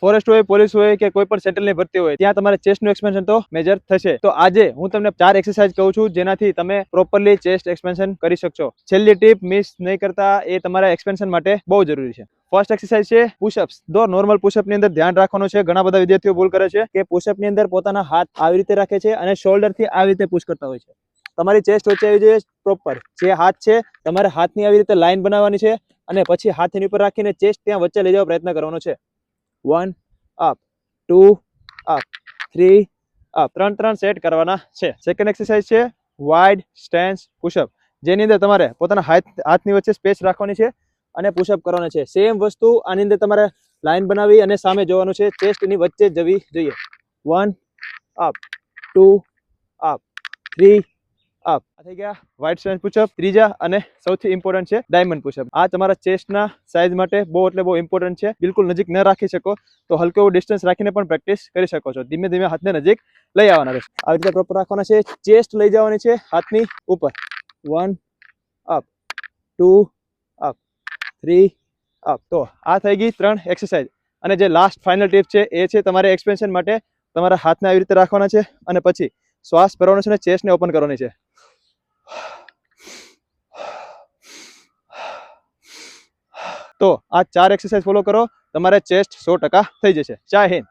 Forest હોય, police હોય કે કોઈ પણ સેન્ટ્રલની ભરતી હોય, ત્યાં તમારે ચેસ્ટનું એક્સપેન્શન તો મેજર થશે. તો આજે હું તમને 4 એક્સરસાઇઝ કહું છું જેનાથી તમે પ્રોપરલી ચેસ્ટ એક્સપેન્શન કરી શકશો. છેલ્લી ટીપ મિસ નહીં કરતા, એ તમારા એક્સપેન્શન માટે બહુ જરૂરી છે. ફર્સ્ટ એક્સરસાઇઝ છે પુશઅપ્સ. નોર્મલ પુશઅપ ની અંદર ધ્યાન રાખવાનું છે. ઘણા બધા વિદ્યાર્થીઓ ભૂલ કરે છે કે પુશઅપ ની અંદર પોતાના હાથ આવી રીતે રાખે છે અને શોલ્ડર થી આવી રીતે પુશ કરતા હોય છે. તમારી ચેસ્ટ વચ્ચે આવી જોઈએ પ્રોપર. જે હાથ છે તમારે હાથની આવી રીતે લાઈન બનાવવાની છે અને પછી હાથની ઉપર રાખીને ચેસ્ટ ત્યાં વચ્ચે લઈ જવાનો પ્રયત્ન કરવાનો છે. 1 અપ, 2 અપ, 3 અપ. 3 સેટ કરવાના છે. સેકન્ડ એક્સરસાઇઝ છે વાઇડ સ્ટેન્સ પુશઅપ, જેની અંદર તમારે પોતાના હાથની વચ્ચે સ્પેસ રાખવાની છે અને પુશઅપ કરવાના છે. સેમ વસ્તુ આની અંદર તમારે લાઈન બનાવી અને સામે જોવાનું છે. ચેસ્ટની વચ્ચે જવી જોઈએ. 1 અપ, 2 અપ, 3 અપ. આ થઈ ગયા વાઇડ સ્ટેન્સ પુશઅપ. ત્રીજા અને સૌથી ઇમ્પોર્ટન્ટ છે ડાયમંડ પુશઅપ. આ તમારા ચેસ્ટના સાઇઝ માટે બહુ એટલે બહુ ઇમ્પોર્ટન્ટ છે. બિલકુલ નજીક ન રાખી શકો તો હલકો એવું ડિસ્ટન્સ રાખીને પણ પ્રેક્ટિસ કરી શકો છો. ધીમે ધીમે હાથને નજીક લઈ આવવાના રહેશે. આવી રીતે પ્રોપર રાખવાના છે. ચેસ્ટ લઈ જવાની છે હાથની ઉપર. 1 અપ, 2 અપ, 3 અપ. તો આ થઈ ગઈ 3 એક્સરસાઇઝ. અને જે લાસ્ટ ફાઇનલ ટીપ છે એ છે તમારે એક્સપેન્શન માટે તમારા હાથને આવી રીતે રાખવાના છે અને પછી શ્વાસ ભરવાનો છે અને ચેસ્ટને ઓપન કરવાની છે. તો આ 4 એક્સરસાઇઝ ફોલો કરો, તમારે ચેસ્ટ 100% થઈ જશે. જય હિન્દ.